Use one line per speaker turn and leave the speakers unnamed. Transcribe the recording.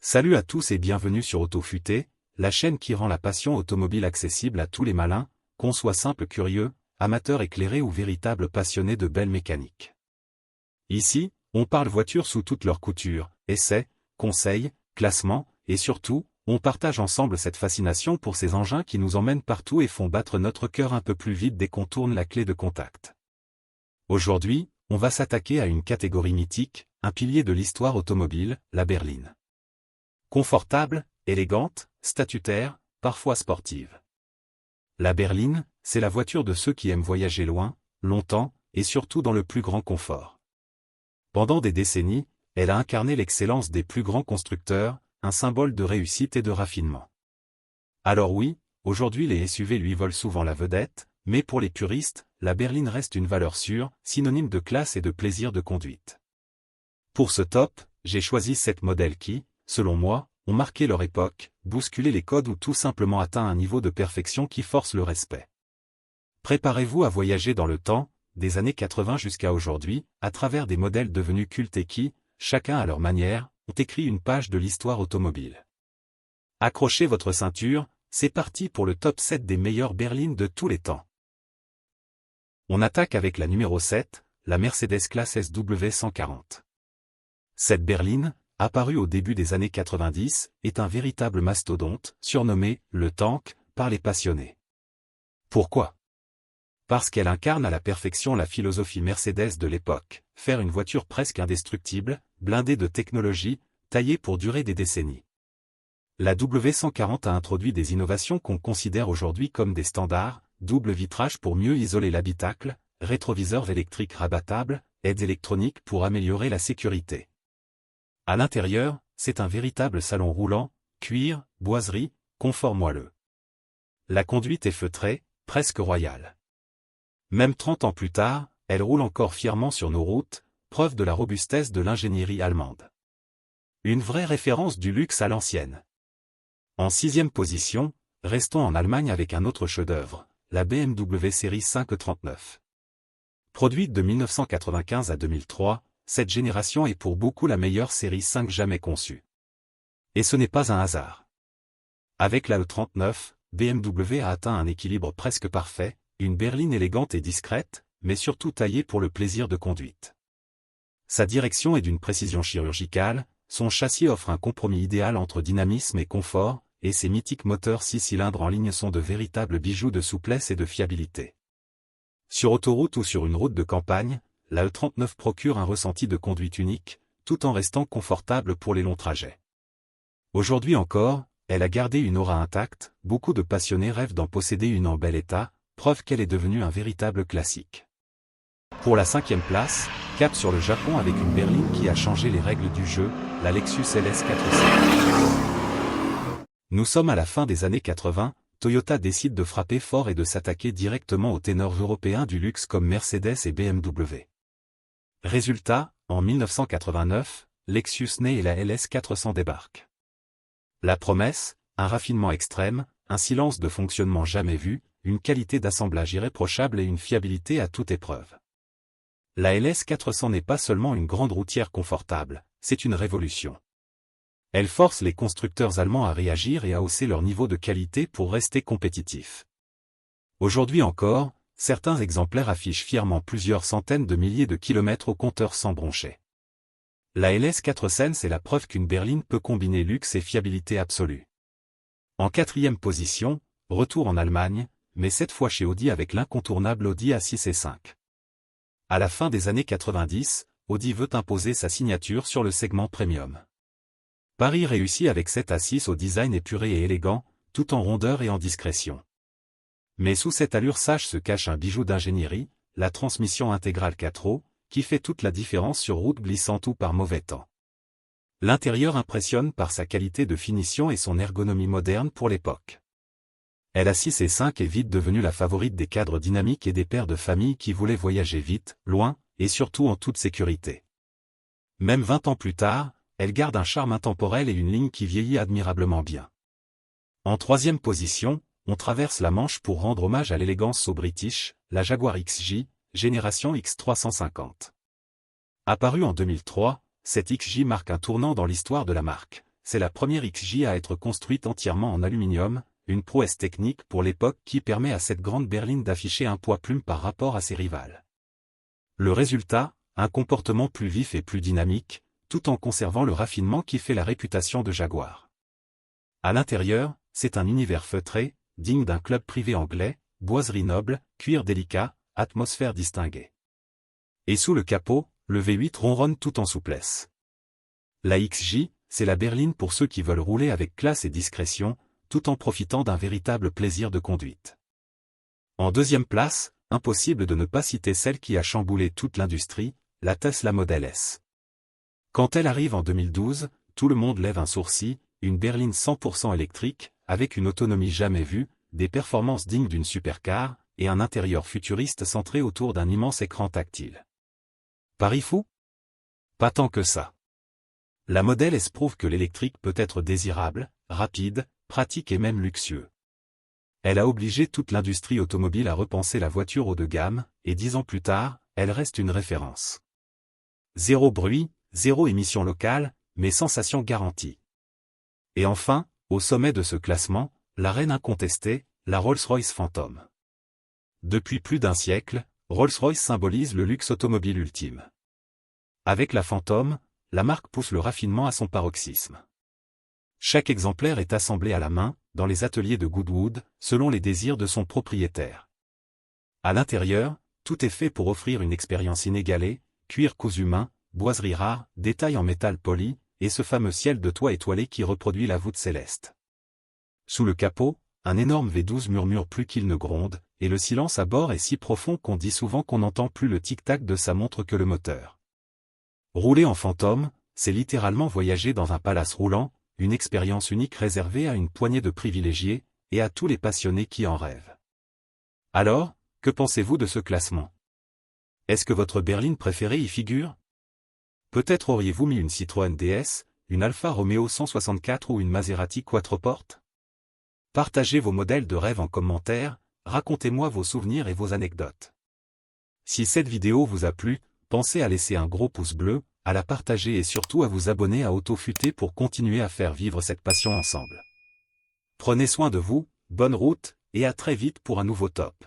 Salut à tous et bienvenue sur AutoFuté, la chaîne qui rend la passion automobile accessible à tous les malins, qu'on soit simple curieux, amateur éclairé ou véritable passionné de belle mécanique. Ici, on parle voitures sous toutes leurs coutures, essais, conseils, classements, et surtout, on partage ensemble cette fascination pour ces engins qui nous emmènent partout et font battre notre cœur un peu plus vite dès qu'on tourne la clé de contact. Aujourd'hui, on va s'attaquer à une catégorie mythique, un pilier de l'histoire automobile, la berline. Confortable, élégante, statutaire, parfois sportive. La berline, c'est la voiture de ceux qui aiment voyager loin, longtemps, et surtout dans le plus grand confort. Pendant des décennies, elle a incarné l'excellence des plus grands constructeurs, un symbole de réussite et de raffinement. Alors oui, aujourd'hui les SUV lui volent souvent la vedette, mais pour les puristes, la berline reste une valeur sûre, synonyme de classe et de plaisir de conduite. Pour ce top, j'ai choisi 7 modèles qui, selon moi, ont marqué leur époque, bousculé les codes ou tout simplement atteint un niveau de perfection qui force le respect. Préparez-vous à voyager dans le temps, des années 80 jusqu'à aujourd'hui, à travers des modèles devenus cultes et qui, chacun à leur manière, ont écrit une page de l'histoire automobile. Accrochez votre ceinture, c'est parti pour le top 7 des meilleures berlines de tous les temps. On attaque avec la numéro 7, la Mercedes classe SW140. Cette berline, apparue au début des années 90, est un véritable mastodonte, surnommé « le tank » par les passionnés. Pourquoi? Parce qu'elle incarne à la perfection la philosophie Mercedes de l'époque, faire une voiture presque indestructible, blindée de technologie, taillée pour durer des décennies. La W140 a introduit des innovations qu'on considère aujourd'hui comme des standards, double vitrage pour mieux isoler l'habitacle, rétroviseurs électriques rabattables, aides électroniques pour améliorer la sécurité. À l'intérieur, c'est un véritable salon roulant, cuir, boiserie, confort moelleux. La conduite est feutrée, presque royale. Même 30 ans plus tard, elle roule encore fièrement sur nos routes, preuve de la robustesse de l'ingénierie allemande. Une vraie référence du luxe à l'ancienne. En 6e position, restons en Allemagne avec un autre chef-d'œuvre, la BMW série 539. Produite de 1995 à 2003, cette génération est pour beaucoup la meilleure série 5 jamais conçue. Et ce n'est pas un hasard. Avec la E39, BMW a atteint un équilibre presque parfait, une berline élégante et discrète, mais surtout taillée pour le plaisir de conduite. Sa direction est d'une précision chirurgicale, son châssis offre un compromis idéal entre dynamisme et confort, et ses mythiques moteurs 6 cylindres en ligne sont de véritables bijoux de souplesse et de fiabilité. Sur autoroute ou sur une route de campagne, la E39 procure un ressenti de conduite unique, tout en restant confortable pour les longs trajets. Aujourd'hui encore, elle a gardé une aura intacte, beaucoup de passionnés rêvent d'en posséder une en bel état, preuve qu'elle est devenue un véritable classique. Pour la 5e place, cap sur le Japon avec une berline qui a changé les règles du jeu, la Lexus LS400. Nous sommes à la fin des années 80, Toyota décide de frapper fort et de s'attaquer directement aux ténors européens du luxe comme Mercedes et BMW. Résultat, en 1989, Lexus naît et la LS400 débarque. La promesse, un raffinement extrême, un silence de fonctionnement jamais vu, une qualité d'assemblage irréprochable et une fiabilité à toute épreuve. La LS400 n'est pas seulement une grande routière confortable, c'est une révolution. Elle force les constructeurs allemands à réagir et à hausser leur niveau de qualité pour rester compétitifs. Aujourd'hui encore, certains exemplaires affichent fièrement plusieurs centaines de milliers de kilomètres au compteur sans broncher. La LS400 c'est la preuve qu'une berline peut combiner luxe et fiabilité absolue. En 4e position, retour en Allemagne, mais cette fois chez Audi avec l'incontournable Audi A6 et 5. À la fin des années 90, Audi veut imposer sa signature sur le segment premium. Paris réussit avec cette A6 au design épuré et élégant, tout en rondeur et en discrétion. Mais sous cette allure sage se cache un bijou d'ingénierie, la transmission intégrale 4 qui fait toute la différence sur route glissante ou par mauvais temps. L'intérieur impressionne par sa qualité de finition et son ergonomie moderne pour l'époque. La 6 et 5 est vite devenue la favorite des cadres dynamiques et des pères de famille qui voulaient voyager vite, loin, et surtout en toute sécurité. Même 20 ans plus tard, elle garde un charme intemporel et une ligne qui vieillit admirablement bien. En 3e position, on traverse la Manche pour rendre hommage à l'élégance au British, la Jaguar XJ, génération X350. Apparue en 2003, cette XJ marque un tournant dans l'histoire de la marque. c'est la première XJ à être construite entièrement en aluminium, une prouesse technique pour l'époque qui permet à cette grande berline d'afficher un poids plume par rapport à ses rivales. Le résultat, un comportement plus vif et plus dynamique, tout en conservant le raffinement qui fait la réputation de Jaguar. À l'intérieur, c'est un univers feutré, digne d'un club privé anglais, boiserie noble, cuir délicat, atmosphère distinguée. Et sous le capot, le V8 ronronne tout en souplesse. La XJ, c'est la berline pour ceux qui veulent rouler avec classe et discrétion, tout en profitant d'un véritable plaisir de conduite. En deuxième place, impossible de ne pas citer celle qui a chamboulé toute l'industrie, la Tesla Model S. Quand elle arrive en 2012, tout le monde lève un sourcil, une berline 100% électrique, avec une autonomie jamais vue, des performances dignes d'une supercar, et un intérieur futuriste centré autour d'un immense écran tactile. Pari fou? Pas tant que ça. La Model S prouve que l'électrique peut être désirable, rapide, pratique et même luxueux. Elle a obligé toute l'industrie automobile à repenser la voiture haut de gamme, et 10 ans plus tard, elle reste une référence. Zéro bruit, zéro émission locale, mais sensation garantie. Et enfin, au sommet de ce classement, la reine incontestée, la Rolls-Royce Phantom. Depuis plus d'un siècle, Rolls-Royce symbolise le luxe automobile ultime. Avec la Phantom, la marque pousse le raffinement à son paroxysme. Chaque exemplaire est assemblé à la main, dans les ateliers de Goodwood, selon les désirs de son propriétaire. À l'intérieur, tout est fait pour offrir une expérience inégalée, cuir cousu main, boiserie rare, détails en métal poli, et ce fameux ciel de toit étoilé qui reproduit la voûte céleste. Sous le capot, un énorme V12 murmure plus qu'il ne gronde, et le silence à bord est si profond qu'on dit souvent qu'on n'entend plus le tic-tac de sa montre que le moteur. Rouler en Phantom, c'est littéralement voyager dans un palace roulant, une expérience unique réservée à une poignée de privilégiés, et à tous les passionnés qui en rêvent. Alors, que pensez-vous de ce classement? Est-ce que votre berline préférée y figure? Peut-être auriez-vous mis une Citroën DS, une Alfa Romeo 164 ou une Maserati Quattroporte? Partagez vos modèles de rêve en commentaire, racontez-moi vos souvenirs et vos anecdotes. Si cette vidéo vous a plu, pensez à laisser un gros pouce bleu, à la partager et surtout à vous abonner à Autofuté pour continuer à faire vivre cette passion ensemble. Prenez soin de vous, bonne route, et à très vite pour un nouveau top.